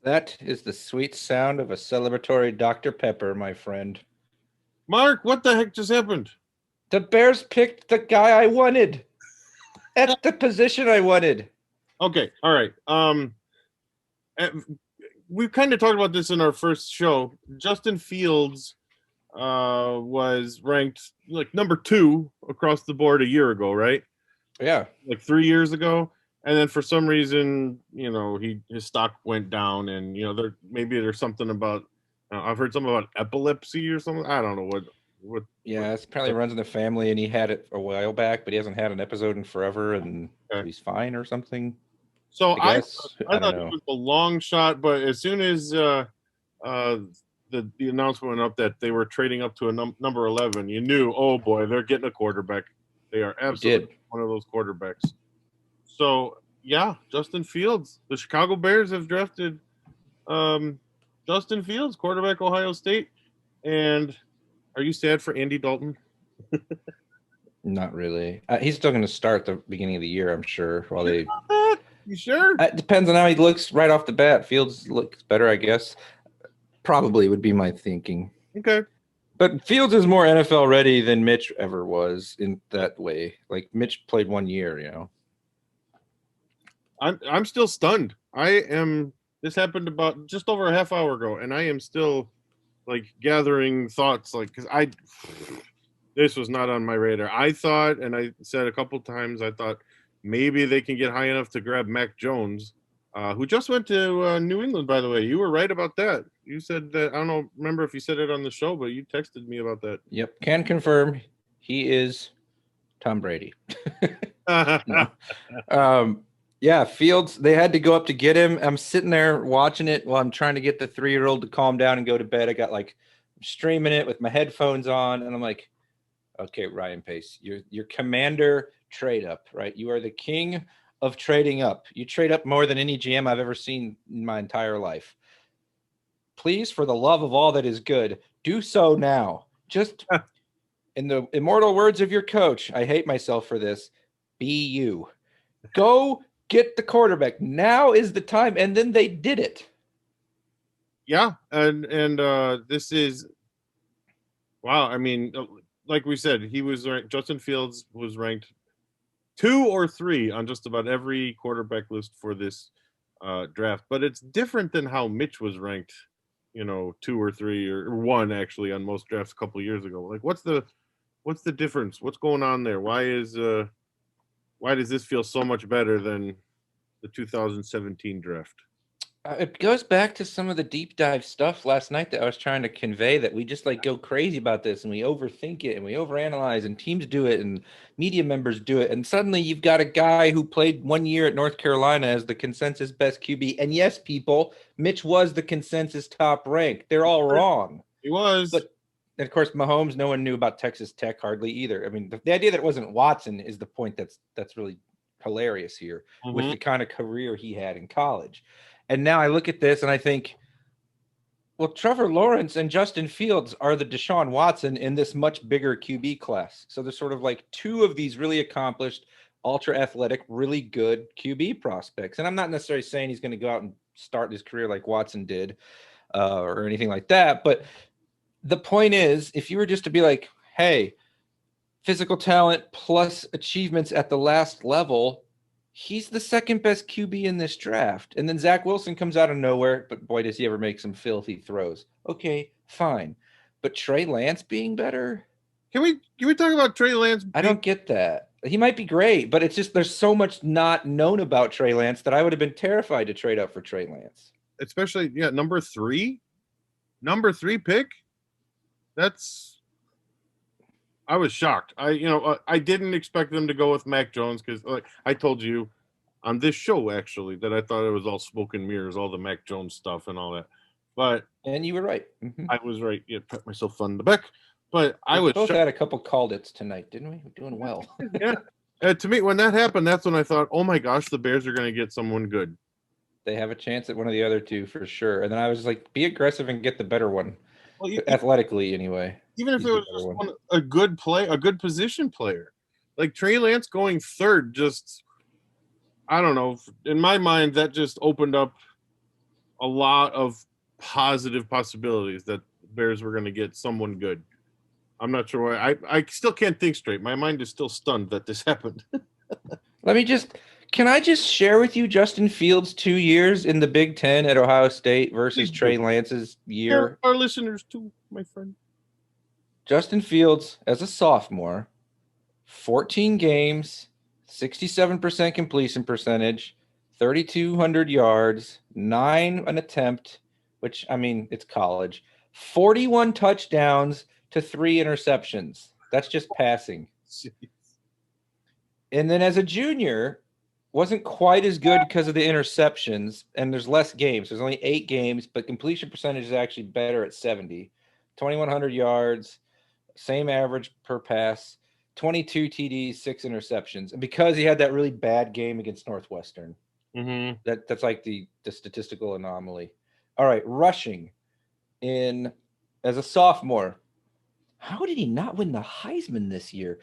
That is the sweet sound of a celebratory Dr. Pepper, my friend. Mark, what the heck just happened? The Bears picked the guy I wanted at the position I wanted. Okay, all right. Eh, we kind of talked about this in our first show. Justin Fields was ranked like number 2 across the board a year ago, right? Yeah. Like 3 years ago. And then for some reason, his stock went down, and maybe there's something about I've heard something about epilepsy or something. I don't know what. Yeah, it probably runs in the family, and he had it a while back, but he hasn't had an episode in forever, and so Okay. he's fine or something. So I guess. I I don't thought it know. was a long shot, but as soon as uh, the announcement went up that they were trading up to a number 11, you knew, oh boy, they're getting a quarterback. They are He did. absolutely one of those quarterbacks. So yeah, Justin Fields. The Chicago Bears have drafted um, Justin Fields, quarterback, Ohio State. And are you sad for Andy Dalton? Not really. He's still going to start the beginning of the year, I'm sure. While they, You sure? it depends on how he looks right off the bat. Fields looks better, I guess. Probably would be my thinking. Okay. But Fields is more NFL ready than Mitch ever was in that way. Like Mitch played 1 year. I'm still stunned. I am. This happened about just over a half hour ago, and I am still like gathering thoughts. Like, because this was not on my radar. I thought, and I said a couple times, I thought maybe they can get high enough to grab Mac Jones, who just went to New England. By the way, you were right about that. You said that. I don't know. Remember if you said it on the show, but you texted me about that. Yep, can confirm he is Tom Brady. No. Yeah, Fields, they had to go up to get him. I'm sitting there watching it while I'm trying to get the 3-year-old to calm down and go to bed. I got like streaming it with my headphones on, and I'm like, okay, Ryan Pace, your commander trade up, right? You are the king of trading up. You trade up more than any GM I've ever seen in my entire life. Please, for the love of all that is good, do so now. Just in the immortal words of your coach, I hate myself for this, be you. Go get the quarterback. Now is the time. And then they did it. Yeah, and this is wow. I mean, like we said, he was ranked, Justin Fields was ranked 2 or 3 on just about every quarterback list for this draft. But it's different than how Mitch was ranked, 2 or 3 or 1 actually on most drafts a couple of years ago. Like, what's the difference? What's going on there? Why does this feel so much better than the 2017 draft? It goes back to some of the deep dive stuff last night that I was trying to convey, that we just like go crazy about this and we overthink it and we overanalyze, and teams do it and media members do it. And suddenly you've got a guy who played 1 year at North Carolina as the consensus best QB. And yes, people, Mitch was the consensus top rank. They're all wrong. He was. But and of course, Mahomes, no one knew about Texas Tech hardly either. I mean, the idea that it wasn't Watson is the point that's really hilarious here with the kind of career he had in college. And now I look at this and I think, well, Trevor Lawrence and Justin Fields are the Deshaun Watson in this much bigger QB class. So there's sort of like 2 of these really accomplished, ultra athletic, really good QB prospects. And I'm not necessarily saying he's going to go out and start his career like Watson did or anything like that. But the point is, if you were just to be like, hey, physical talent plus achievements at the last level, he's the second best QB in this draft. And then Zach Wilson comes out of nowhere, but boy, does he ever make some filthy throws. Okay, fine. But Trey Lance being better? Can we talk about Trey Lance? I don't get that. He might be great, but it's just there's so much not known about Trey Lance that I would have been terrified to trade up for Trey Lance. Especially, number 3 pick. I was shocked. I didn't expect them to go with Mac Jones because, like I told you on this show, actually, that I thought it was all smoke and mirrors, all the Mac Jones stuff and all that. But and you were right. Mm-hmm. I was right. Yeah, pat myself on the back. But I was both had a couple called its tonight, didn't we? We're doing well. Yeah. To me, when that happened, that's when I thought, oh my gosh, the Bears are going to get someone good. They have a chance at one of the other 2 for sure. And then I was like, be aggressive and get the better one. Well, athletically, anyway. Even if it was just a good play, a good position player, like Trey Lance going 3rd, just I don't know. In my mind, that just opened up a lot of positive possibilities that Bears were going to get someone good. I'm not sure why. I still can't think straight. My mind is still stunned that this happened. Can I just share with you Justin Fields' 2 years in the Big Ten at Ohio State versus Trey Lance's year? Our listeners too, my friend. Justin Fields as a sophomore, 14 games, 67% completion percentage, 3,200 yards, 9 an attempt, which, I mean, it's college, 41 touchdowns to 3 interceptions. That's just passing. Jeez. And then as a junior, wasn't quite as good because of the interceptions, and there's less games. There's only 8 games, but completion percentage is actually better at 70. 2,100 yards, same average per pass, 22 TDs, 6 interceptions. And because he had that really bad game against Northwestern, that's like the statistical anomaly. All right, rushing in as a sophomore. How did he not win the Heisman this year?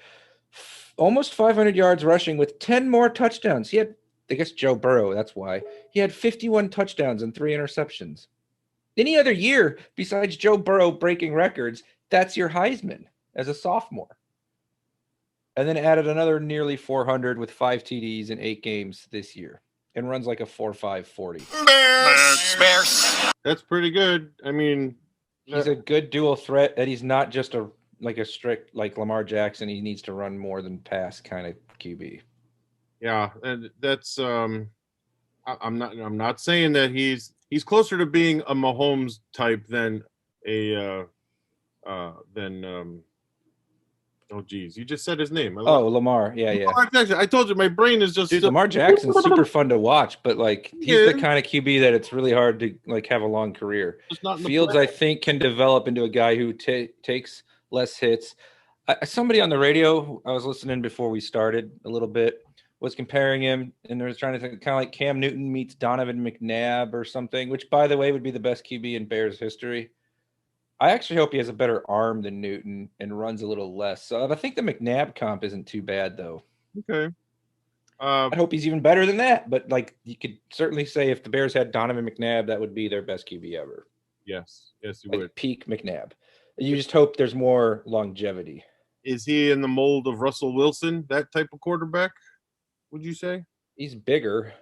Almost 500 yards rushing with 10 more touchdowns. He had, I guess, Joe Burrow. That's why he had 51 touchdowns and 3 interceptions. Any other year besides Joe Burrow breaking records, that's your Heisman as a sophomore. And then added another nearly 400 with 5 TDs in 8 games this year and runs like a 4.5 40. Bears. That's pretty good. I mean, he's a good dual threat, that he's not just a strict like Lamar Jackson. He needs to run more than pass kind of QB. Yeah, and that's I'm not saying that he's closer to being a Mahomes type than a oh geez, you just said his name. Lamar. Yeah. Lamar Jackson. I told you my brain is just Lamar Jackson's super fun to watch, but like he's the kind of QB that it's really hard to like have a long career. Fields, I think, can develop into a guy who takes less hits. Somebody on the radio I was listening before we started a little bit was comparing him, and they was trying to think kind of like Cam Newton meets Donovan McNabb or something, which by the way would be the best QB in Bears history. I actually hope he has a better arm than Newton and runs a little less. So I think the McNabb comp isn't too bad, though. Okay. I hope he's even better than that. But like you could certainly say if the Bears had Donovan McNabb, that would be their best QB ever. Yes, you like would. Peak McNabb. You just hope there's more longevity. Is he in the mold of Russell Wilson, that type of quarterback, would you say? He's bigger.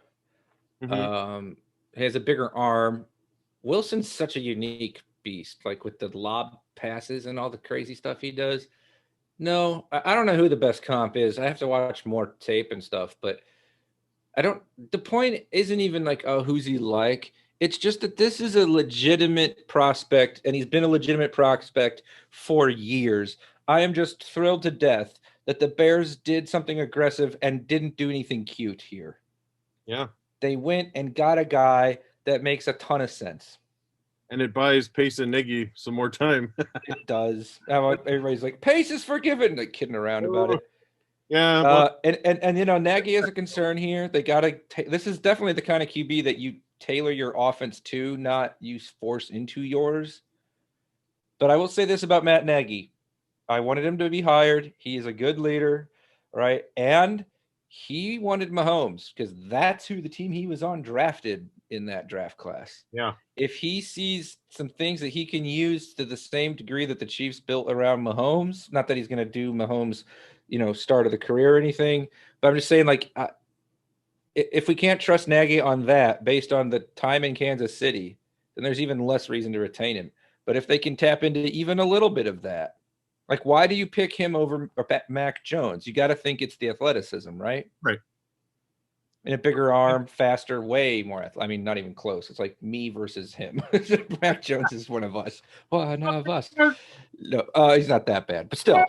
Mm-hmm. He has a bigger arm. Wilson's such a unique beast, like with the lob passes and all the crazy stuff he does. No, I don't know who the best comp is. I have to watch more tape and stuff, but the point isn't even like, oh, who's he like? It's just that this is a legitimate prospect, and he's been a legitimate prospect for years. I am just thrilled to death that the Bears did something aggressive and didn't do anything cute here. Yeah. They went and got a guy that makes a ton of sense. And it buys Pace and Nagy some more time. It does. Everybody's like, Pace is forgiven. Like kidding around about it. Yeah. And you know, Nagy has a concern here. They got to. This is definitely the kind of QB that you tailor your offense to, not use force into yours. But I will say this about Matt Nagy. I wanted him to be hired. He is a good leader, right? And he wanted Mahomes because that's who the team he was on drafted in that draft class. Yeah. If he sees some things that he can use to the same degree that the Chiefs built around Mahomes, not that he's going to do Mahomes, start of the career or anything, but I'm just saying, like, if we can't trust Nagy on that based on the time in Kansas City, then there's even less reason to retain him. But if they can tap into even a little bit of that, like, why do you pick him over Mac Jones? You got to think it's the athleticism, right? Right. And a bigger arm, faster, way more. I mean, not even close. It's like me versus him. Mac Jones is one of us. One of us. No, he's not that bad, but still,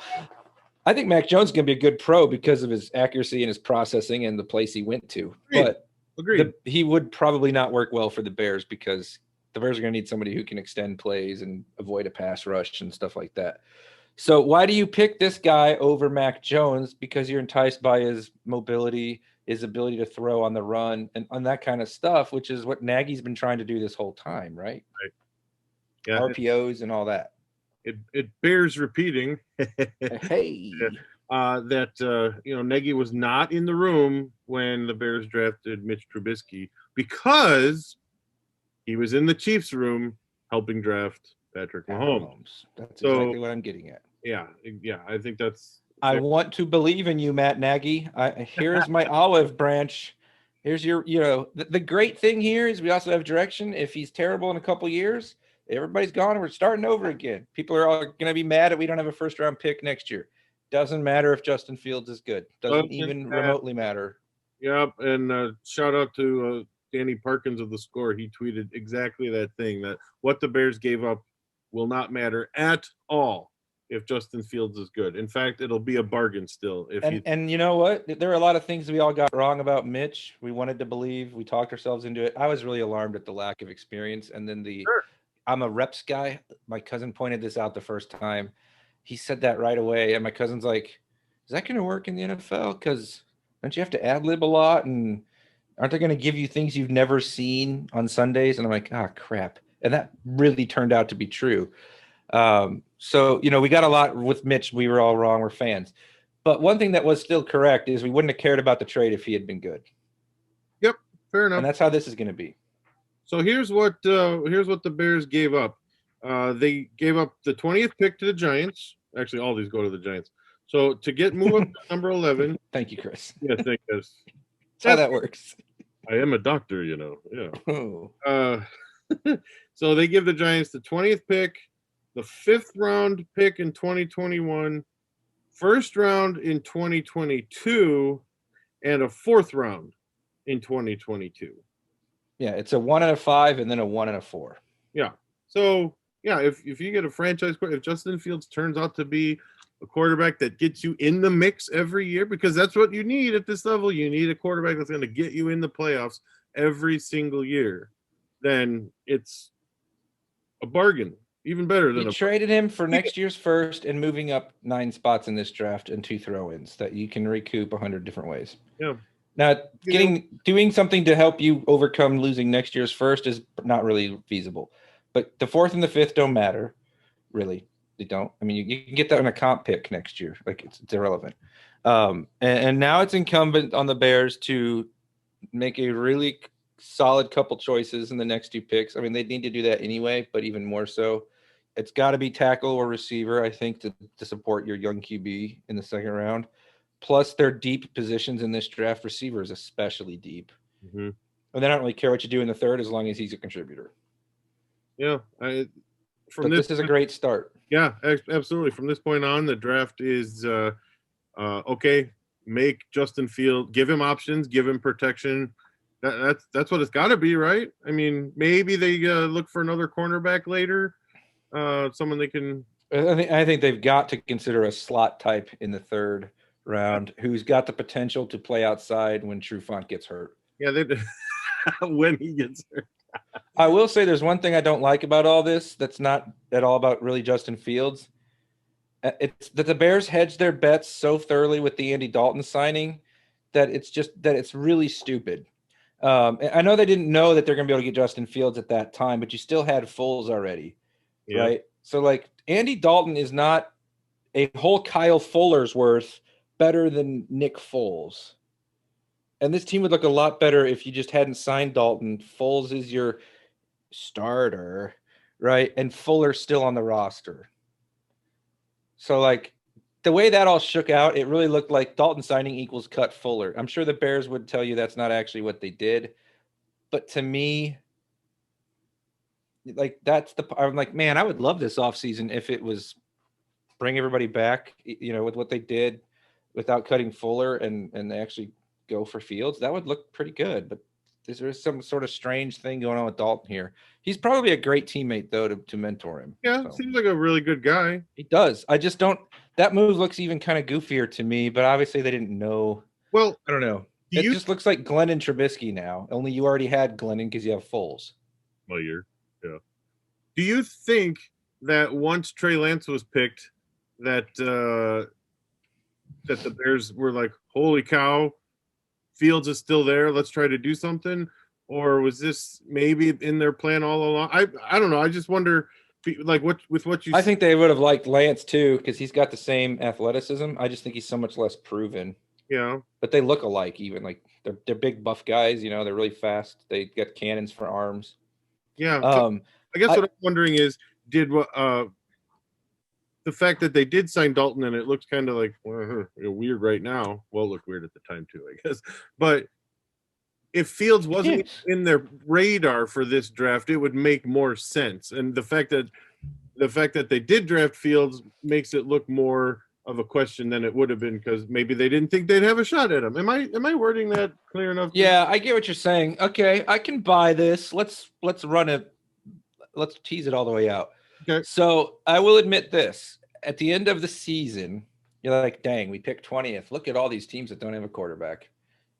I think Mac Jones is going to be a good pro because of his accuracy and his processing and the place he went to. Agreed. But he would probably not work well for the Bears because the Bears are going to need somebody who can extend plays and avoid a pass rush and stuff like that. So why do you pick this guy over Mac Jones? Because you're enticed by his mobility, his ability to throw on the run, and on that kind of stuff, which is what Nagy's been trying to do this whole time, right? Right. Yeah. RPOs and all that. It bears repeating. Hey. That Nagy was not in the room when the Bears drafted Mitch Trubisky because he was in the Chiefs room helping draft Patrick Mahomes. That's So- exactly what I'm getting at. Yeah, I think that's. I want to believe in you, Matt Nagy. Here's my olive branch. Here's your, the great thing here is we also have direction. If he's terrible in a couple years, everybody's gone and we're starting over again. People are all going to be mad that we don't have a first round pick next year. Doesn't matter if Justin Fields is good. Doesn't even remotely matter. Yep, and shout out to Danny Parkins of The Score. He tweeted exactly that thing, that what the Bears gave up will not matter at all if Justin Fields is good. In fact, it'll be a bargain still. And you know what? There are a lot of things we all got wrong about Mitch. We wanted to believe. We talked ourselves into it. I was really alarmed at the lack of experience. And then I'm a reps guy. My cousin pointed this out the first time. He said that right away. And my cousin's like, is that going to work in the NFL? Because don't you have to ad-lib a lot? And aren't they going to give you things you've never seen on Sundays? And I'm like, crap. And that really turned out to be true. So, we got a lot with Mitch. We were all wrong. We're fans. But one thing that was still correct is we wouldn't have cared about the trade if he had been good. Yep, fair enough. And that's how this is going to be. So here's what the Bears gave up. They gave up the 20th pick to the Giants. Actually, all these go to the Giants. So to move up to number 11. Thank you, Chris. Yeah, thank you. That's how that works. I am a doctor, Yeah. Oh. So they give the Giants the 20th pick, the 5th round pick in 2021, first round in 2022, and a 4th round in 2022. Yeah, it's a 1 and a 5 and then a 1 and a 4. Yeah. So, if you get a franchise, if Justin Fields turns out to be a quarterback that gets you in the mix every year, because that's what you need at this level. You need a quarterback that's going to get you in the playoffs every single year. Then it's a bargain, even better than you traded him for next year's first and moving up 9 spots in this draft and 2 throw-ins that you can recoup 100 different ways. Yeah. Now, doing something to help you overcome losing next year's first is not really feasible. But the 4th and the 5th don't matter, really. They don't. I mean, you can get that in a comp pick next year. Like it's irrelevant. And now it's incumbent on the Bears to make a really solid couple choices in the next 2 picks. I mean, they need to do that anyway, but even more so. It's got to be tackle or receiver, I think, to support your young QB in the 2nd round. Plus, their deep positions in this draft, receiver is especially deep. Mm-hmm. And they don't really care what you do in the 3rd as long as he's a contributor. Yeah. This is a great start. Yeah, absolutely. From this point on, the draft is okay. Make Justin Fields, give him options, give him protection. That's what it's got to be, right? I mean, maybe they look for another cornerback later, someone they can. I think they've got to consider a slot type in the 3rd round who's got the potential to play outside when Trufant gets hurt. Yeah, when he gets hurt. I will say there's one thing I don't like about all this that's not at all about really Justin Fields. It's that the Bears hedged their bets so thoroughly with the Andy Dalton signing that it's really stupid. I know they didn't know that they're going to be able to get Justin Fields at that time, but you still had Foles already, right? So, like, Andy Dalton is not a whole Kyle Fuller's worth better than Nick Foles. And this team would look a lot better if you just hadn't signed Dalton. Foles is your starter, right? And Fuller's still on the roster. So, like, the way that all shook out, it really looked like Dalton signing equals cut Fuller. I'm sure the Bears would tell you that's not actually what they did. But to me, like, I'm like, man, I would love this offseason if it was bring everybody back, with what they did without cutting Fuller and they actually go for Fields. That would look pretty good. But there's some sort of strange thing going on with Dalton here. He's probably a great teammate, though, to mentor him. Yeah, so. Seems like a really good guy. He does. I just don't – that move looks even kind of goofier to me, but obviously they didn't know. Well, I don't know. It just looks like Glenn and Trubisky now, only you already had Glennon because you have Foles. Well, yeah. Do you think that once Trey Lance was picked that the Bears were like, holy cow, Fields is still there, let's try to do something? Or was this maybe in their plan all along? I don't know. I just wonder, like, what you. I think they would have liked Lance too because he's got the same athleticism. I just think he's so much less proven. Yeah. But they look alike. Even like they're big buff guys. They're really fast. They got cannons for arms. Yeah. Um, I guess what I'm wondering is, did the fact that they did sign Dalton and it looks kind of like weird right now. Well, it looked weird at the time too, I guess. But if Fields wasn't in their radar for this draft, it would make more sense. And the fact that they did draft Fields makes it look more of a question than it would have been, because maybe they didn't think they'd have a shot at him. Am I wording that clear enough? Yeah, I get what you're saying. Okay, I can buy this. Let's run it. Let's tease it all the way out. Okay. So I will admit this: at the end of the season, you're like, "Dang, we picked 20th. Look at all these teams that don't have a quarterback."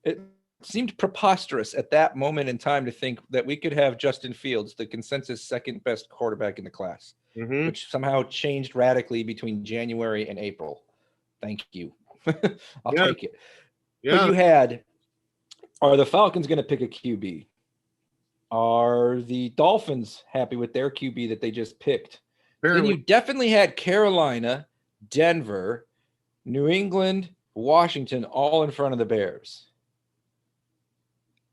It seemed preposterous at that moment in time to think that we could have Justin Fields, the consensus second best quarterback in the class, which somehow changed radically between January and April. Thank you. I'll take it. Yeah. But you had, are the Falcons going to pick a QB? Are the Dolphins happy with their QB that they just picked? Apparently. Then you definitely had Carolina, Denver, New England, Washington, all in front of the Bears.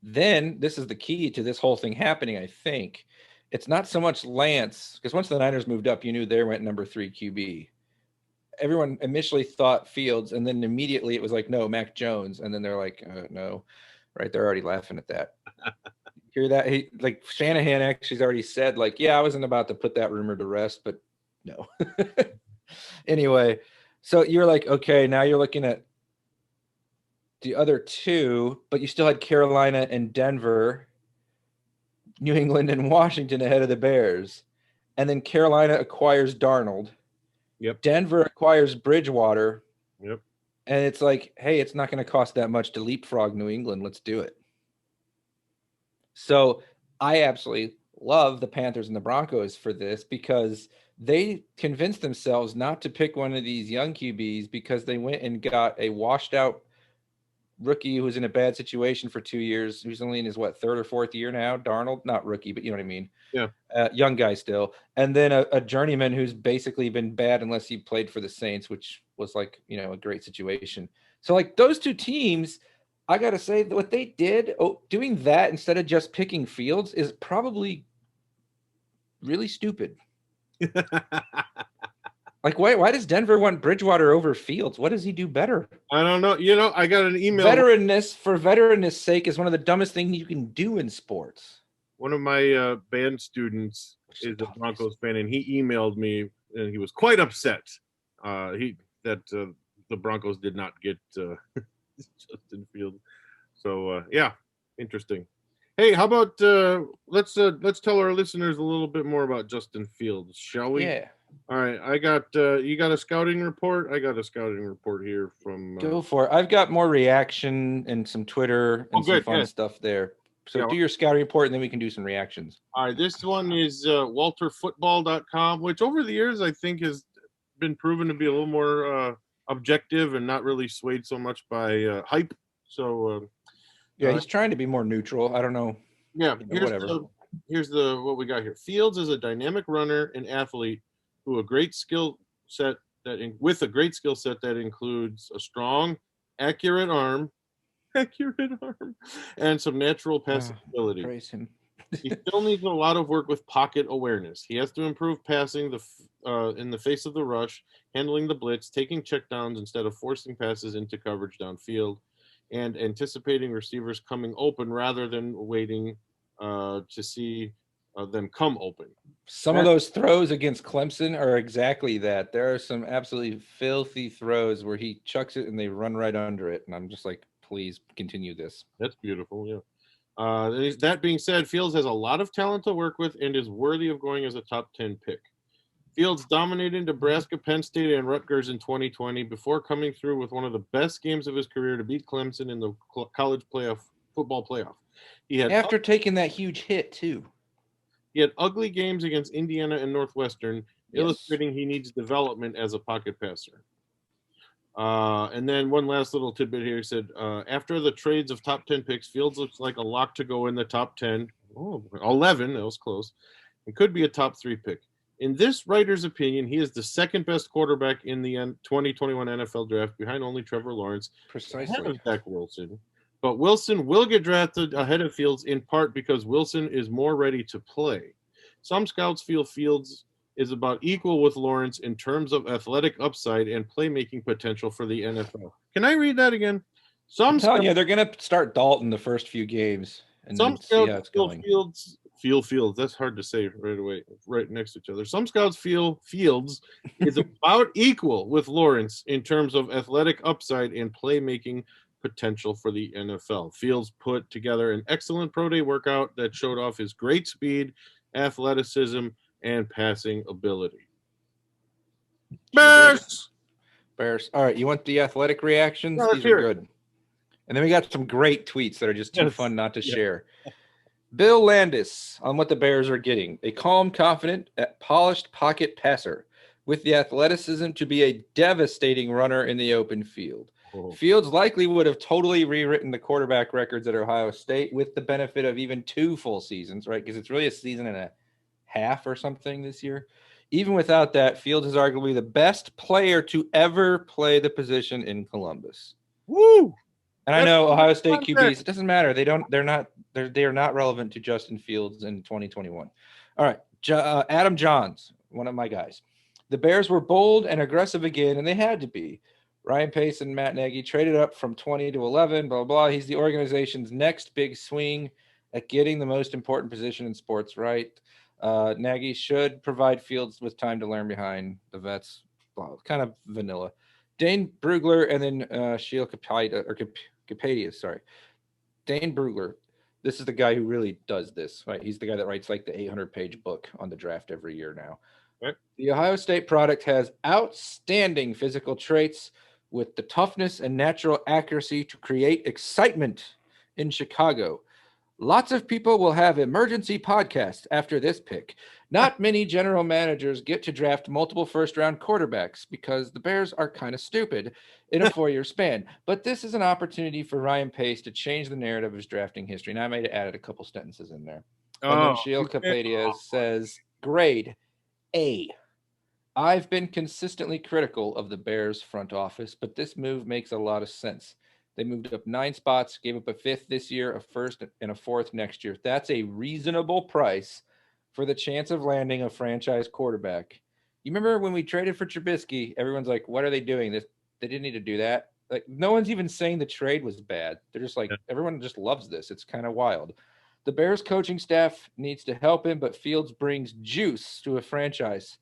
Then this is the key to this whole thing happening, I think. It's not so much Lance, because once the Niners moved up, you knew they went number 3 QB. Everyone initially thought Fields, and then immediately it was like, no, Mac Jones. And then they're like, no, right? They're already laughing at that. Hear that? Like Shanahan actually has already said, like, yeah, I wasn't about to put that rumor to rest, but no. Anyway, so you're like, okay, now you're looking at the other two, but you still had Carolina and Denver, New England and Washington ahead of the Bears. And then Carolina acquires Darnold. Yep. Denver acquires Bridgewater. Yep. And it's like, hey, it's not going to cost that much to leapfrog New England. Let's do it. So I absolutely love the Panthers and the Broncos for this, because they convinced themselves not to pick one of these young QBs because they went and got a washed out rookie who's in a bad situation for 2 years, who's only in his third or fourth year now. Darnold, not rookie, but you know what I mean. Yeah. Young guy still, and then a journeyman who's basically been bad unless he played for the Saints, which was like, a great situation. So like those two teams, I gotta say that what they did, doing that instead of just picking Fields, is probably really stupid. Like, why does Denver want Bridgewater over Fields? What does he do better? I don't know. I got an email. Veteranness sake is one of the dumbest things you can do in sports. One of my band students is a Broncos fan, and he emailed me, and he was quite upset that the Broncos did not get Justin Fields. So yeah, interesting. Hey, how about let's tell our listeners a little bit more about Justin Fields, shall we? Yeah. All right, I got you got a scouting report. I got a scouting report here from. Go for it. I've got more reaction and some Twitter and some fun stuff there. So do your scouting report, and then we can do some reactions. All right, this one is walterfootball.com, which over the years I think has been proven to be a little more objective and not really swayed so much by hype. So yeah, he's trying to be more neutral. I don't know. Yeah, here's what we got here. Fields is a dynamic runner and athlete with a great skill set that includes a strong, accurate arm, and some natural passing ability. Praise him. He still needs a lot of work with pocket awareness. He has to improve passing in the face of the rush, handling the blitz, taking checkdowns instead of forcing passes into coverage downfield, and anticipating receivers coming open rather than waiting to see them come open. Some of those throws against Clemson are exactly that. There are some absolutely filthy throws where he chucks it and they run right under it. And I'm just like, please continue this. That's beautiful. Yeah. That being said, Fields has a lot of talent to work with and is worthy of going as a top 10 pick. Fields dominated Nebraska, Penn State, and Rutgers in 2020 before coming through with one of the best games of his career to beat Clemson in the college football playoff. He had after taking that huge hit too. He had ugly games against Indiana and Northwestern, illustrating he needs development as a pocket passer. And then one last little tidbit here. He said, after the trades of top 10 picks, Fields looks like a lock to go in the top 10. 11, that was close. It could be a top 3 pick. In this writer's opinion, he is the second best quarterback in the 2021 NFL draft, behind only Trevor Lawrence. Precisely. Ahead of Zach Wilson. But Wilson will get drafted ahead of Fields in part because Wilson is more ready to play. Some scouts feel Fields is about equal with Lawrence in terms of athletic upside and playmaking potential for the NFL. Can I read that again? I'm telling you, they're going to start Dalton the first few games and Some then see how scouts it's going. feel Fields. That's hard to say right away, right next to each other. Some scouts feel Fields is about equal with Lawrence in terms of athletic upside and playmaking potential for the NFL. Fields put together an excellent pro day workout that showed off his great speed, athleticism, and passing ability. Bears. Bears. All right, you want the athletic reactions? Yeah, These are good. And then we got some great tweets that are just too fun not to share. Bill Landis on what the Bears are getting. A calm, confident, polished pocket passer with the athleticism to be a devastating runner in the open field. Oh. Fields likely would have totally rewritten the quarterback records at Ohio State with the benefit of even 2 full seasons, right? Because it's really a season and a half or something this year. Even without that, Fields is arguably the best player to ever play the position in Columbus. Woo! And I know Ohio State QBs, it doesn't matter. They are not relevant to Justin Fields in 2021. All right. Adam Johns, one of my guys. The Bears were bold and aggressive again, and they had to be. Ryan Pace and Matt Nagy traded up from 20 to 11, blah, blah, blah. He's the organization's next big swing at getting the most important position in sports, right? Nagy should provide Fields with time to learn behind the vets. Blah, kind of vanilla. Dane Brugler and then Sheila Kapadia, sorry. Dane Brugler. This is the guy who really does this, right? He's the guy that writes like the 800-page book on the draft every year now. Right. The Ohio State product has outstanding physical traits with the toughness and natural accuracy to create excitement in Chicago. Lots of people will have emergency podcasts after this pick. Not many general managers get to draft multiple first-round quarterbacks because the Bears are kind of stupid in a 4-year span. But this is an opportunity for Ryan Pace to change the narrative of his drafting history. And I might have added a couple sentences in there. And then Sheil Kapadia says, grade A. I've been consistently critical of the Bears front office, but this move makes a lot of sense. They moved up 9 spots, gave up a 5th this year, a 1st, and a 4th next year. That's a reasonable price for the chance of landing a franchise quarterback. You remember when we traded for Trubisky, everyone's like, what are they doing? They didn't need to do that. Like, no one's even saying the trade was bad. They're just like, everyone just loves this. It's kind of wild. The Bears coaching staff needs to help him, but Fields brings juice to a franchise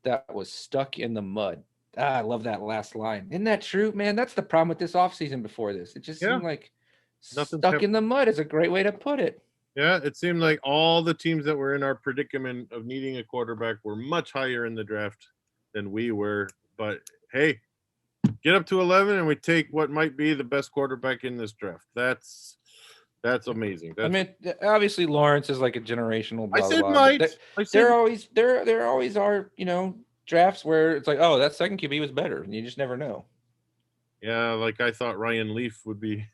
that was stuck in the mud. I love that last line. Isn't that true, man? That's the problem with this offseason before this. It just seemed like stuck in the mud is a great way to put it. Yeah, it seemed like all the teams that were in our predicament of needing a quarterback were much higher in the draft than we were. But hey, get up to 11 and we take what might be the best quarterback in this draft. That's amazing. Obviously Lawrence is like a generational blah, I said blah, might. There always are, drafts where it's like, oh, that second QB was better, and you just never know. Yeah, like I thought Ryan Leaf would be.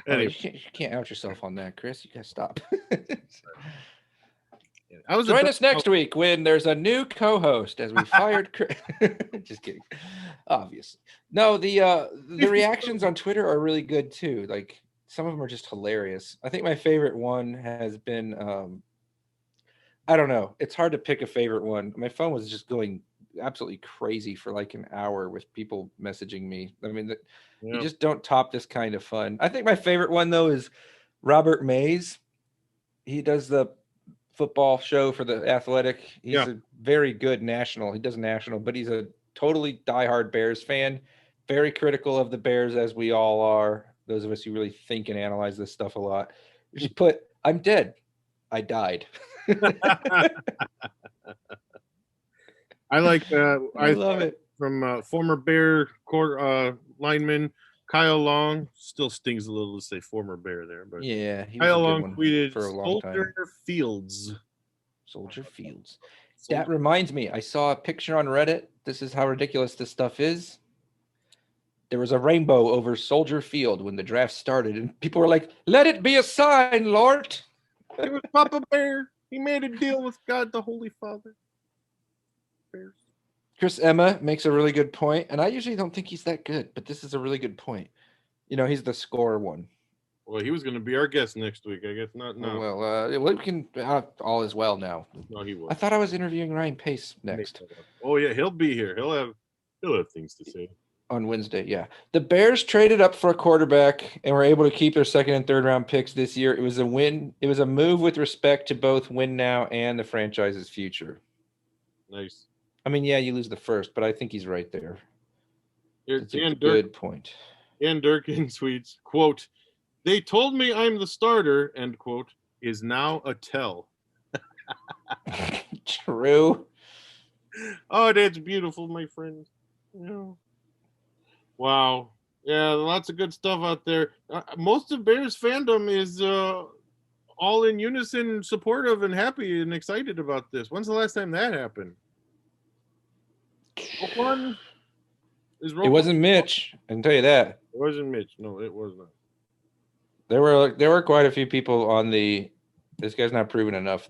Anyway. You can't out yourself on that, Chris. You gotta stop. Join us next week when there's a new co-host as we fired Chris. Just kidding. Obviously. No, the reactions on Twitter are really good too. Like some of them are just hilarious. I think my favorite one has been I don't know. It's hard to pick a favorite one. My phone was just going absolutely crazy for like an hour with people messaging me. I mean, you just don't top this kind of fun. I think my favorite one, though, is Robert Mays. He does the football show for the Athletic. He's a very good national. He does national, but he's a totally diehard Bears fan. Very critical of the Bears, as we all are. Those of us who really think and analyze this stuff a lot. Just put, I'm dead. I died. I like. I love it. From former Bear lineman Kyle Long. Still stings a little to say former Bear there, but yeah, Kyle Long tweeted for a long Soldier time. Fields. Soldier Fields. That reminds me. I saw a picture on Reddit. This is how ridiculous this stuff is. There was a rainbow over Soldier Field when the draft started, and people were like, "Let it be a sign, Lord." It was Papa Bear. He made a deal with God, the Holy Father. Bears. Chris Emma makes a really good point, and I usually don't think he's that good, but this is a really good point. He's the score one. Well, he was going to be our guest next week. I guess not now. Well, we can. All is well now. No, he will. I thought I was interviewing Ryan Pace next Oh yeah, he'll be here. He'll have things to say. on Wednesday. Yeah, the Bears traded up for a quarterback and were able to keep their second and third round picks this year. It was a win. It was a move with respect to both win now and the franchise's future. Nice. I mean, yeah, you lose the first, but I think he's right there. It's a good point. Dan Durkin tweets, quote, "They told me I'm the starter," end quote, is now a tell. True. Oh, that's beautiful, my friend. Yeah. Wow. Yeah, lots of good stuff out there. Most of Bears fandom is all in unison, supportive and happy and excited about this. When's the last time that happened? Roquan? It wasn't Mitch. I can tell you that. It wasn't Mitch. No, it was not. There were quite a few people on the "this guy's not proven enough"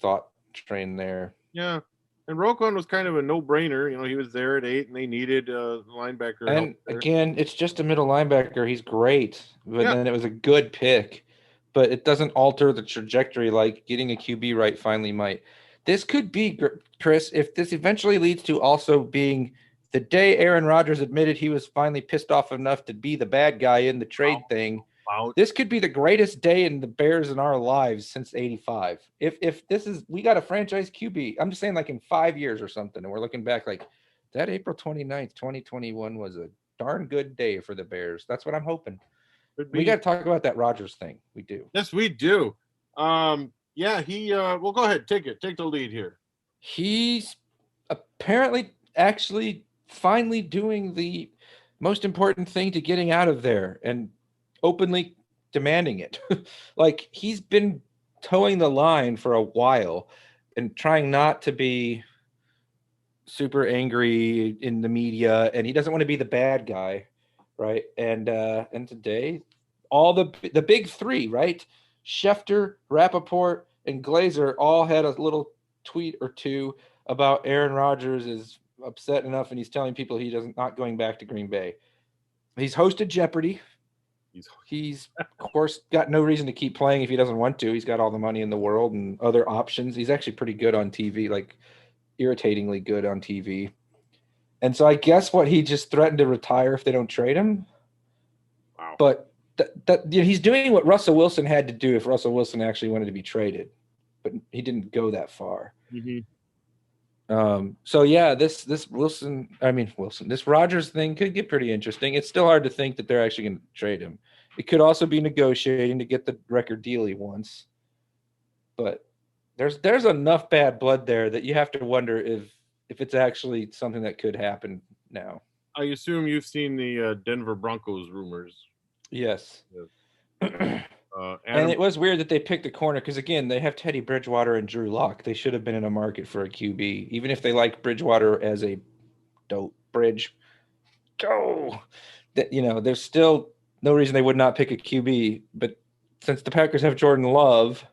thought train there. Yeah. And Roquan was kind of a no-brainer. You know, he was there at 8, and they needed a linebacker. And again, it's just a middle linebacker. He's great, but then it was a good pick. But it doesn't alter the trajectory like getting a QB right finally might. This could be, Chris, if this eventually leads to also being the day Aaron Rodgers admitted he was finally pissed off enough to be the bad guy in the trade thing. Wow. This could be the greatest day in the Bears in our lives since '85. If this is, we got a franchise QB. I'm just saying, like in 5 years or something, and we're looking back like that April 29th, 2021 was a darn good day for the Bears. That's what I'm hoping. We got to talk about that Rodgers thing. We do. Yes, we do. Yeah, he well, go ahead, take the lead here. He's apparently actually finally doing the most important thing to getting out of there and openly demanding it. Like, he's been towing the line for a while and trying not to be super angry in the media, and he doesn't want to be the bad guy, right? And today, all the big three, right? Schefter, Rappaport, and Glazer all had a little tweet or two about Aaron Rodgers is upset enough, and he's telling people he doesn't not going back to Green Bay. He's hosted Jeopardy. He's of course got no reason to keep playing if he doesn't want to. He's got all the money in the world and other options. He's actually pretty good on TV, like irritatingly good on TV. And so I guess what he just threatened to retire if they don't trade him. Wow. But that you know, he's doing what Russell Wilson had to do if Russell Wilson actually wanted to be traded, but he didn't go that far. Mm-hmm. So yeah, this Rodgers thing could get pretty interesting. It's still hard to think that they're actually going to trade him. It could also be negotiating to get the record deal he wants. But there's enough bad blood there that you have to wonder if it's actually something that could happen now. I assume you've seen the Denver Broncos rumors. Yes. Adam, and it was weird that they picked a corner because, again, they have Teddy Bridgewater and Drew Lock. They should have been in a market for a QB, even if they like Bridgewater as a dope bridge. There's still no reason they would not pick a QB. But since the Packers have Jordan Love,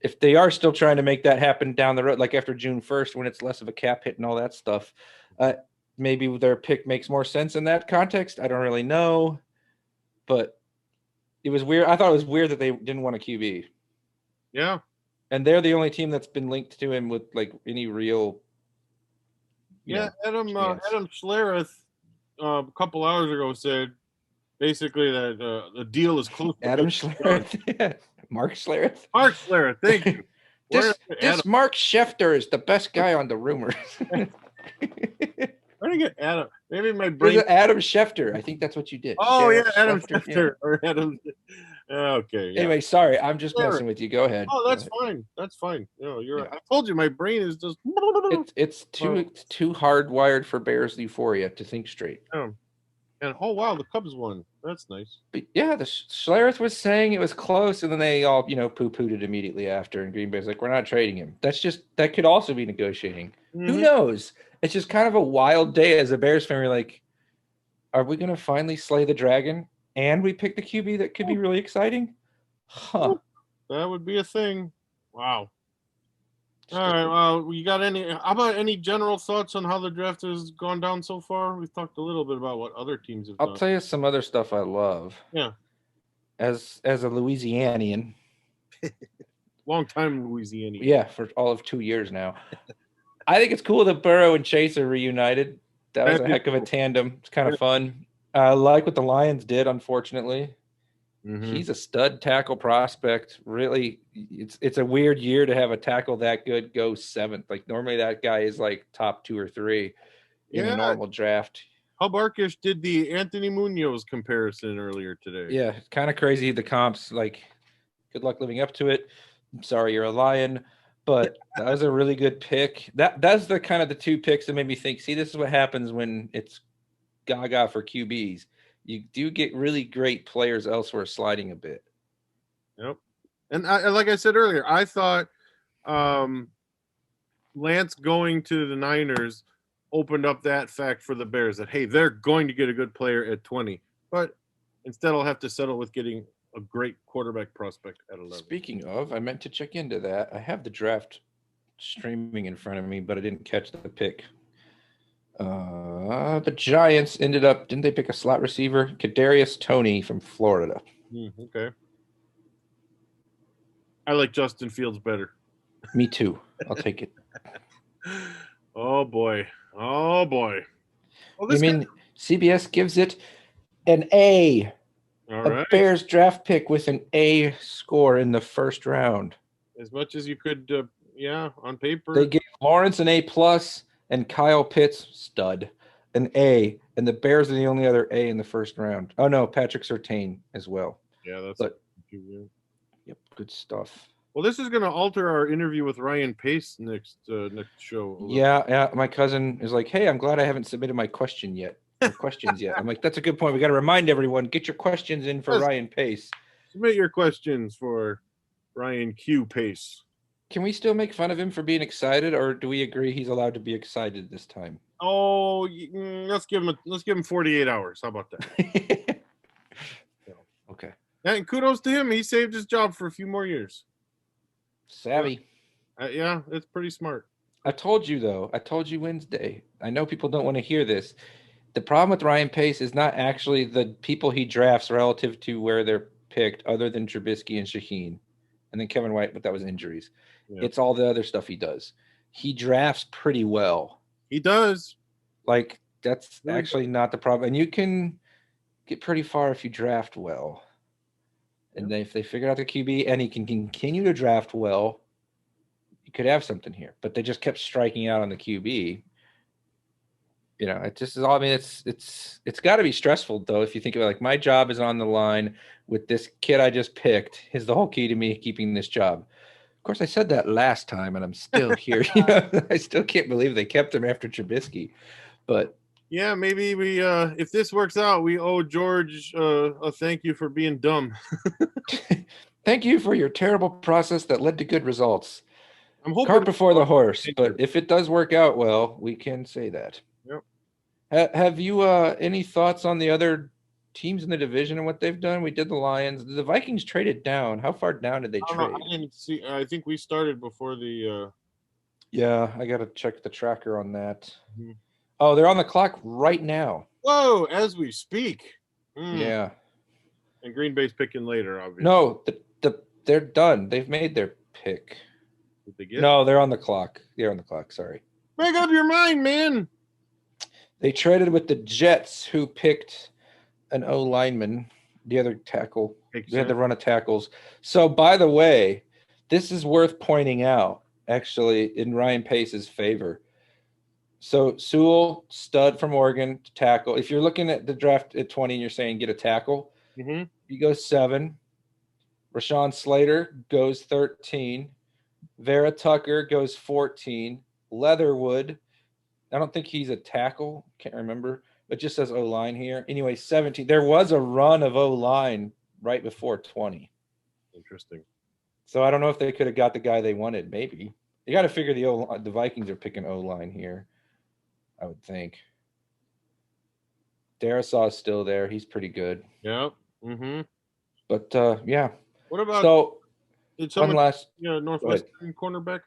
if they are still trying to make that happen down the road, like after June 1st, when it's less of a cap hit and all that stuff, maybe their pick makes more sense in that context. I don't really know, but it was weird. I thought it was weird that they didn't want a QB. Yeah. And they're the only team that's been linked to him with like any real. Adam Schlereth a couple hours ago said basically that the deal is close. Adam Schlereth. Mark Schlereth. Mark Schlereth, thank you. This Mark Schefter is the best guy on the rumors. Where did I get Adam? Maybe my brain. Was it Adam Schefter? I think that's what you did. Oh, yeah, Adam Schefter. Or Adam. Okay. Yeah. Anyway, sorry. I'm just messing with you. Go ahead. Oh, that's fine. That's fine. No, you're. I told you my brain is just. It's too hardwired for Bears euphoria to think straight. And oh wow, the Cubs won. That's nice. But yeah, the Schlereth was saying it was close, and then they all poo-pooed it immediately after. And Green Bay's like, we're not trading him. That could also be negotiating. Mm-hmm. Who knows? It's just kind of a wild day as a Bears fan. We're like, are we going to finally slay the dragon? And we pick the QB that could be really exciting? Huh. That would be a thing. Wow. All right. Well, how about any general thoughts on how the draft has gone down so far? We've talked a little bit about what other teams have done. I'll tell you some other stuff I love. Yeah. as a Louisianian. Long time Louisiana. Yeah, for all of 2 years now. I think it's cool that Burrow and Chase are reunited. That was That a is heck of a cool. tandem. It's kind of Yeah. fun. I like what the Lions did, unfortunately. Mhm. He's a stud tackle prospect. Really, it's a weird year to have a tackle that good go seventh. Like normally that guy is like top 2 or 3 in a Yeah. normal draft. Hub Arkish did the Anthony Munoz comparison earlier today. Yeah, it's kind of crazy. The comps, like, good luck living up to it. I'm sorry you're a Lion, but that was a really good pick. That's the kind of the 2 picks that made me think, see, this is what happens when it's gaga for QBs. You do get really great players elsewhere sliding a bit. Yep. And like I said earlier, I thought Lance going to the Niners opened up that fact for the Bears that, hey, they're going to get a good player at 20. But instead, I'll have to settle with getting a great quarterback prospect at 11. Speaking of, I meant to check into that. I have the draft streaming in front of me, but I didn't catch the pick. The Giants ended up, didn't they pick a slot receiver? Kadarius Toney from Florida. Okay. I like Justin Fields better. Me too. I'll take it. Oh boy. Oh boy. Well, You mean CBS gives it an A? All A right. Bears draft pick with an A score in the first round. As much as you could, on paper. They gave Lawrence an A plus and Kyle Pitts, stud, an A, and the Bears are the only other A in the first round. Oh no, Patrick Surtain as well. Yeah, that's. But yep, good stuff. Well, this is going to alter our interview with Ryan Pace next show. Yeah. My cousin is like, "Hey, I'm glad I haven't submitted my question yet. Questions yet." I'm like, "That's a good point. We got to remind everyone, get your questions in for Ryan Pace. Submit your questions for Ryan Q Pace." Can we still make fun of him for being excited, or do we agree he's allowed to be excited this time? Oh, let's give him 48 hours. How about that? Okay. And kudos to him. He saved his job for a few more years. Savvy. Yeah, it's pretty smart. I told you, though. I told you Wednesday. I know people don't want to hear this. The problem with Ryan Pace is not actually the people he drafts relative to where they're picked, other than Trubisky and Shaheen. And then Kevin White, but that was injuries. Yeah. It's all the other stuff he does. He drafts pretty well. He does. Like, that's actually not the problem. And you can get pretty far if you draft well. And then if they figure out the QB and he can continue to draft well, you could have something here. But they just kept striking out on the QB. You know, it just is all. I mean, it's got to be stressful though if you think about it, like my job is on the line with this kid I just picked. Is the whole key to me keeping this job. Of course, I said that last time, and I'm still here. You know, I still can't believe they kept him after Trubisky. But yeah, maybe we if this works out, we owe George a thank you for being dumb. Thank you for your terrible process that led to good results. I'm hoping cart before the horse, but if it does work out well, we can say that. Yep. Have you any thoughts on the other teams in the division and what they've done? We did the Lions. The Vikings traded down. How far down did they trade? I didn't see. I think we started before the. Yeah, I got to check the tracker on that. Mm-hmm. Oh, they're on the clock right now. Whoa, as we speak. Yeah. And Green Bay's picking later, obviously. No, they're done. They've made their pick. Did they get? No, they're on the clock. They're on the clock. Sorry. Make up your mind, man. They traded with the Jets, who picked an O lineman, the other tackle. They had the run of tackles. So, by the way, this is worth pointing out, actually, in Ryan Pace's favor. So, Sewell, stud from Oregon, tackle. If you're looking at the draft at 20 and you're saying get a tackle, he goes 7. Rashawn Slater goes 13. Vera Tucker goes 14. Leatherwood, I don't think he's a tackle. Can't remember. It just says O-line here. Anyway, 17. There was a run of O-line right before 20. Interesting. So I don't know if they could have got the guy they wanted. Maybe. You got to figure the Vikings are picking O-line here, I would think. Darisaw is still there. He's pretty good. Yeah. Mm-hmm. But, yeah. What about one last Northwestern cornerback?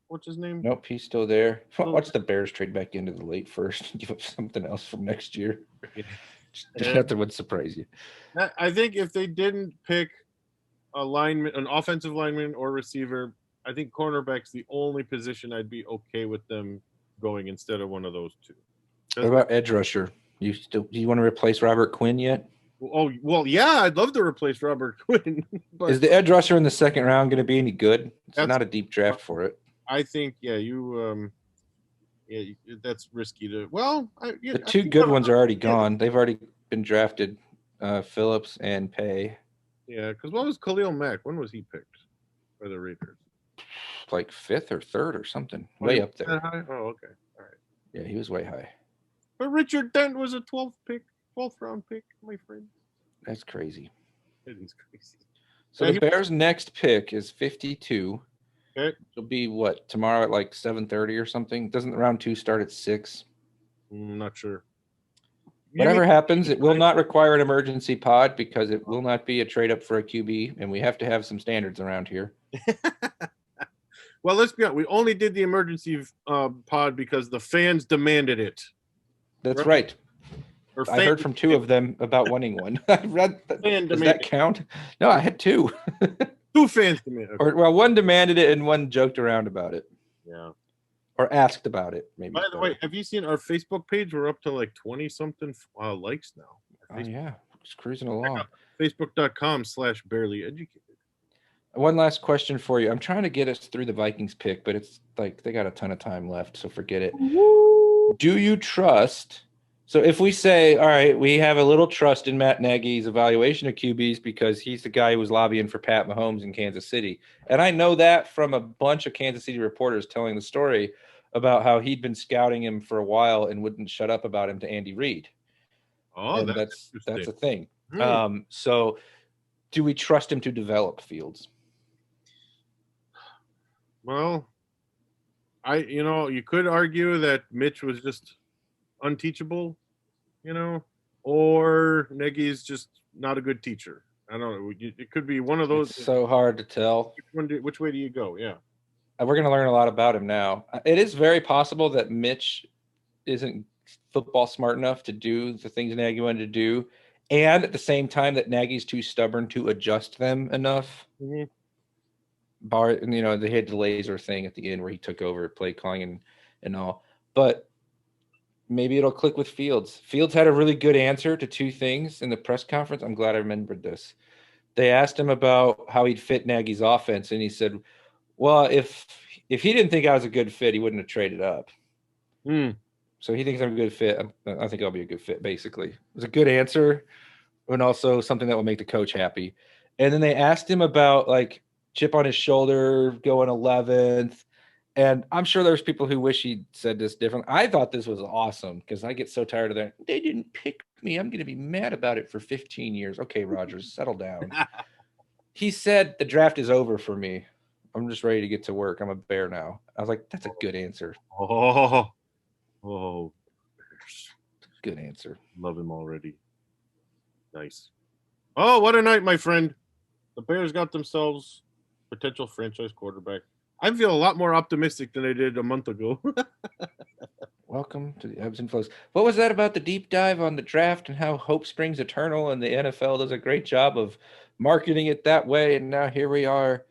What's his name? Nope, he's still there. Watch the Bears trade back into the late first and give up something else from next year. Nothing would surprise you. I think if they didn't pick a lineman, an offensive lineman or receiver, I think cornerback's the only position I'd be okay with them going instead of one of those two. What about edge rusher? Do you want to replace Robert Quinn yet? Oh well, yeah, I'd love to replace Robert Quinn. But is the edge rusher in the second round going to be any good? It's not a deep draft for it. I think, that's risky to. Well, the two good ones are already gone. They've already been drafted, Phillips and Pay. Yeah, because what was Khalil Mack? When was he picked by the Raiders? Like 5th or 3rd or something. Way up there. Oh, okay. All right. Yeah, he was way high. But Richard Dent was a 12th round pick, my friend. That's crazy. It is crazy. So the Bears' next pick is 52. Okay. It'll be what, tomorrow at like 7:30 or something? Doesn't round 2 start at 6? I'm not sure. Whatever happens, it will not require an emergency pod because it will not be a trade up for a QB, and we have to have some standards around here. Well, let's be honest. We only did the emergency pod because the fans demanded it. That's right. I heard from 2 of them about wanting one. I read that. Does that count? No, I had 2. 2 fans demanded. Okay. Or one demanded it and one joked around about it. Yeah. Or asked about it. Maybe. By the way, have you seen our Facebook page? We're up to like 20-something likes now. Oh yeah, just cruising along. Facebook.com/barelyeducated. One last question for you. I'm trying to get us through the Vikings pick, but it's like they got a ton of time left, so forget it. Woo! Do you trust? So if we say, all right, we have a little trust in Matt Nagy's evaluation of QBs because he's the guy who was lobbying for Pat Mahomes in Kansas City. And I know that from a bunch of Kansas City reporters telling the story about how he'd been scouting him for a while and wouldn't shut up about him to Andy Reid. Oh, and that's a thing. So do we trust him to develop Fields? Well, you could argue that Mitch was just unteachable, or Nagy's just not a good teacher. I don't know. It could be one of those. It's so hard to tell. Which way do you go? Yeah. We're going to learn a lot about him now. It is very possible that Mitch isn't football smart enough to do the things Nagy wanted to do. And at the same time that Nagy's too stubborn to adjust them enough. Mm-hmm. They had the laser thing at the end where he took over play calling and all. But maybe it'll click with Fields. Fields had a really good answer to 2 things in the press conference. I'm glad I remembered this. They asked him about how he'd fit Nagy's offense, and he said, well, if he didn't think I was a good fit, he wouldn't have traded up. So he thinks I'm a good fit. I think I'll be a good fit, basically. It was a good answer, and also something that will make the coach happy. And then they asked him about, like, chip on his shoulder, going 11th. And I'm sure there's people who wish he said this different. I thought this was awesome because I get so tired of that. They didn't pick me. I'm going to be mad about it for 15 years. Okay, Rodgers, settle down. He said the draft is over for me. I'm just ready to get to work. I'm a Bear now. I was like, that's a good answer. Oh, good answer. Love him already. Nice. Oh, what a night, my friend. The Bears got themselves potential franchise quarterback. I feel a lot more optimistic than I did a month ago. Welcome to the ebbs and flows. What was that about the deep dive on the draft and how hope springs eternal, and the NFL does a great job of marketing it that way, and now here we are,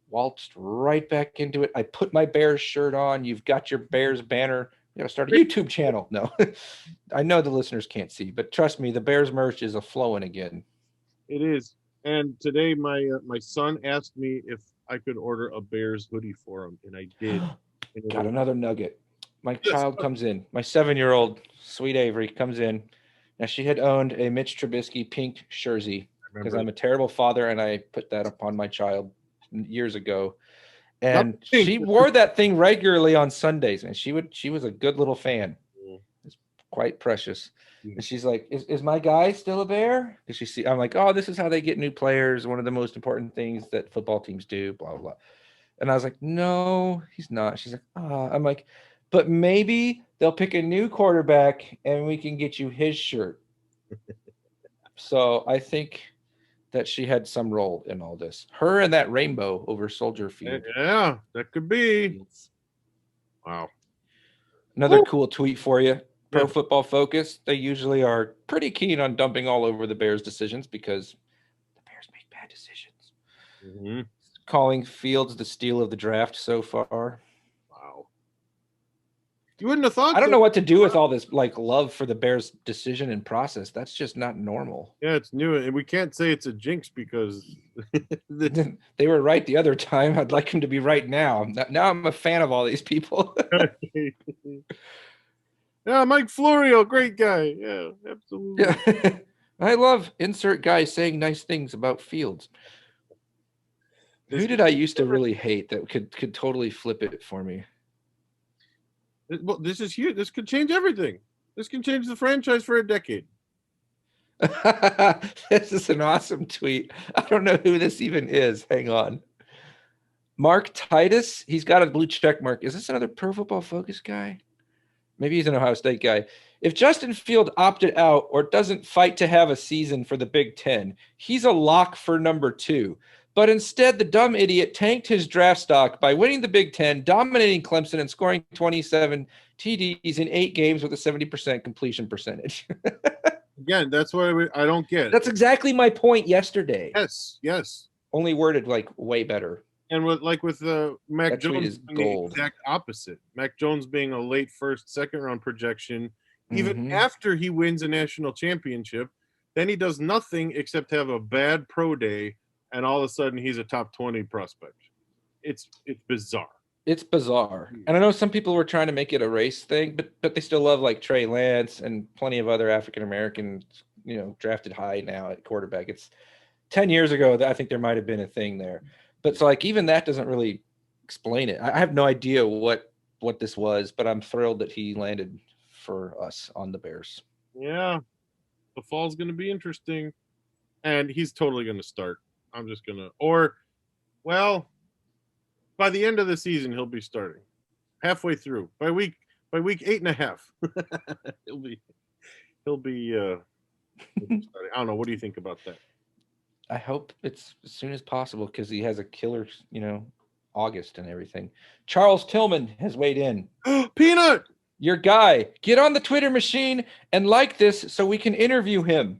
waltzed right back into it. I put my Bears shirt on. You've got your Bears banner. You got to start a YouTube channel. No, I know the listeners can't see, but trust me, the Bears merch is a-flowing again. It is. And today my son asked me if I could order a Bears hoodie for him, and I did. Got another nugget. My child comes in. My 7-year-old, sweet Avery, comes in. Now, she had owned a Mitch Trubisky pink jersey because I'm a terrible father, and I put that upon my child years ago. And she wore that thing regularly on Sundays, and she was a good little fan. It's quite precious. And she's like, is my guy still a Bear? Does she see? I'm like, oh, this is how they get new players. One of the most important things that football teams do, blah, blah, blah. And I was like, no, he's not. She's like, oh. I'm like, but maybe they'll pick a new quarterback and we can get you his shirt. So I think that she had some role in all this. Her and that rainbow over Soldier Field. Yeah, that could be. Wow. Another cool tweet for you. Pro Football Focus, they usually are pretty keen on dumping all over the Bears' decisions because the Bears make bad decisions. Mm-hmm. Calling Fields the steal of the draft so far. Wow. You wouldn't have thought I don't so. know what to do with all this like love for the Bears' decision and process. That's just not normal. Yeah, it's new, and we can't say it's a jinx because They were right the other time. I'd like him to be right now. Now I'm a fan of all these people. yeah, Mike Florio, great guy. Yeah, absolutely. Yeah. I love insert guy saying nice things about Fields. Who did I used to really hate that could totally flip it for me? Well, this is huge. This could change everything. This can change the franchise for a decade. This is an awesome tweet. I don't know who this even is. Hang on. Mark Titus. He's got a blue check mark. Is this another Pro Football Focus guy? Maybe he's an Ohio State guy. If Justin Field opted out or doesn't fight to have a season for the Big Ten, he's a lock for number 2. But instead, the dumb idiot tanked his draft stock by winning the Big Ten, dominating Clemson, and scoring 27 TDs in 8 games with a 70% completion percentage. Again, that's what I don't get. That's exactly my point yesterday. Yes. Only worded like way better. And with Mac That tweet Jones is being the gold. exact opposite. Mac Jones being a late first, second round projection, even after he wins a national championship, then he does nothing except have a bad pro day, and all of a sudden he's a top 20 prospect. It's bizarre. It's bizarre. And I know some people were trying to make it a race thing, but they still love like Trey Lance and plenty of other African Americans, drafted high now at quarterback. It's 10 years ago that I think there might have been a thing there. But so like even that doesn't really explain it. I have no idea what this was, but I'm thrilled that he landed for us on the Bears. Yeah. The fall's going to be interesting. And he's totally going to start. I'm just going to by the end of the season he'll be starting. Halfway through. By week 8.5. he'll be starting. I don't know, what do you think about that? I hope it's as soon as possible because he has a killer, August and everything. Charles Tillman has weighed in. Peanut! Your guy. Get on the Twitter machine and like this so we can interview him.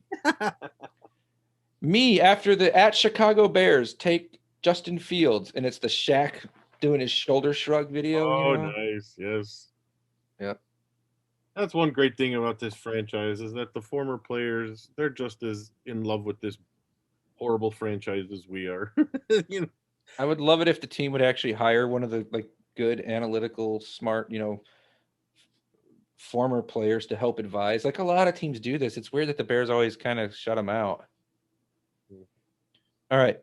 Me, after the at Chicago Bears take Justin Fields, and it's the Shaq doing his shoulder shrug video. Oh, nice. Yes. Yep. That's one great thing about this franchise is that the former players, they're just as in love with this horrible franchise as we are. I would love it if the team would actually hire one of the like good analytical, smart, former players to help advise. Like a lot of teams do this. It's weird that the Bears always kind of shut them out. All right.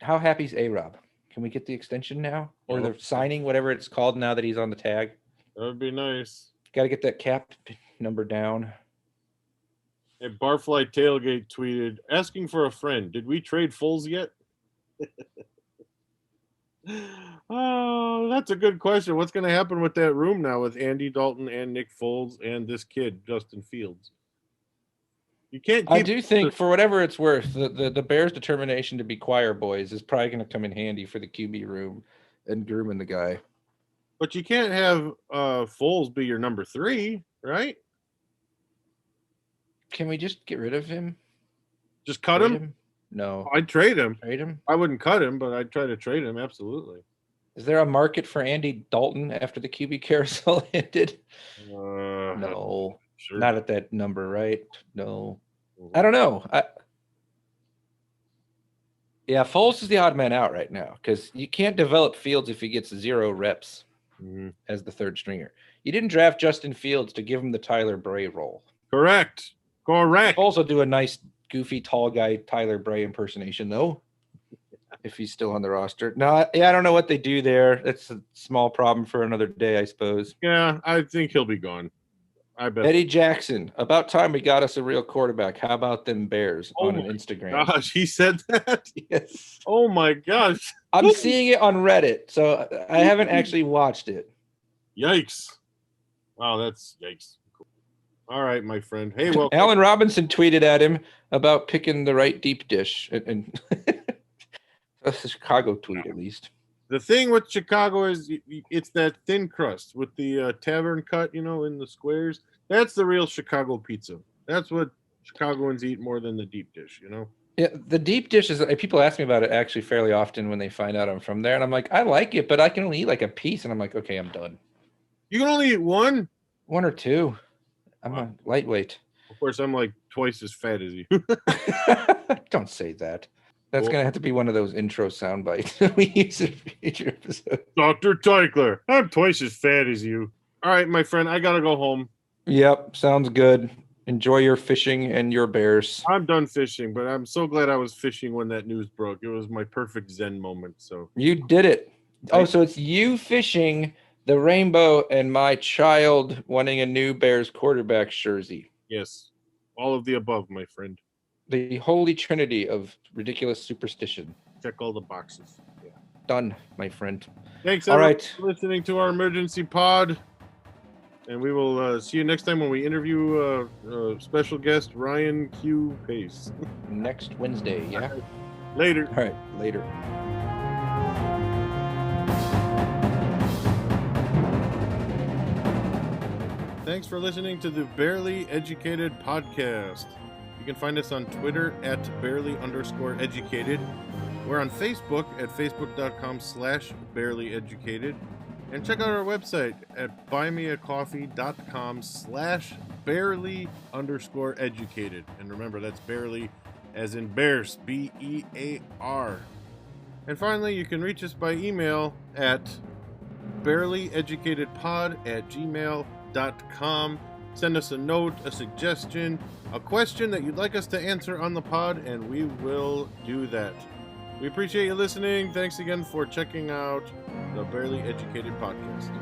How happy is A-Rob? Can we get the extension now? Or the signing, whatever it's called now that he's on the tag? That would be nice. Got to get that cap number down. Hey, Barfly Tailgate tweeted, asking for a friend. Did we trade Foles yet? Oh, that's a good question. What's going to happen with that room now with Andy Dalton and Nick Foles and this kid, Justin Fields? You can't. I do think, for whatever it's worth, the Bears' determination to be choir boys is probably going to come in handy for the QB room and grooming the guy. But you can't have Foles be your number 3, right? Can we just get rid of him? Just cut him? No. I'd trade him. Trade him? I wouldn't cut him, but I'd try to trade him, absolutely. Is there a market for Andy Dalton after the QB carousel ended? No. Sure. Not at that number, right? No. I don't know. Foles is the odd man out right now because you can't develop Fields if he gets 0 reps as the third stringer. You didn't draft Justin Fields to give him the Tyler Bray role. Correct. Also do a nice, goofy, tall guy Tyler Bray impersonation, though, if he's still on the roster. No, I don't know what they do there. That's a small problem for another day, I suppose. Yeah, I think he'll be gone. I bet. Eddie Jackson, about time we got us a real quarterback. How about them Bears on an Instagram? Gosh, he said that? Yes. Oh, my gosh. I'm seeing it on Reddit, so I haven't actually watched it. Yikes. Wow, that's yikes. Cool. All right, my friend. Hey, well, Allen Robinson tweeted at him about picking the right deep dish. And that's a Chicago tweet, at least. The thing with Chicago is it's that thin crust with the tavern cut, in the squares. That's the real Chicago pizza. That's what Chicagoans eat more than the deep dish, Yeah, the deep dishes. People ask me about it actually fairly often when they find out I'm from there, and I'm like, I like it, but I can only eat like a piece, and I'm like, okay, I'm done. You can only eat one? One or two. I'm a lightweight. Of course, I'm like twice as fat as you. Don't say that. That's Cool. gonna have to be one of those intro sound bites we use in future episodes. Dr. Teichler, I'm twice as fat as you. All right, my friend, I gotta go home. Yep, sounds good. Enjoy your fishing and your bears. I'm done fishing, but I'm so glad I was fishing when that news broke. It was my perfect Zen moment. So You did it. Oh, so it's you fishing, the rainbow, and my child wanting a new Bears quarterback jersey. yes, all of the above, my friend. The holy trinity of ridiculous superstition. Check all the boxes. Yeah. Done, my friend. Thanks, All everyone, right. for listening to our emergency pod. And we will see you next time when we interview special guest Ryan Q. Pace. Next Wednesday, yeah? Later. All right, later. Thanks for listening to the Barely Educated podcast. You can find us on Twitter at barely_educated. We're on Facebook at facebook.com/barelyeducated. And check out our website at buymeacoffee.com/barely_educated. And remember, that's barely as in bears, BEAR. And finally, you can reach us by email at barelyeducatedpod@gmail.com. Send us a note, a suggestion, a question that you'd like us to answer on the pod, and we will do that. We appreciate you listening. Thanks again for checking out the Barely Educated podcast.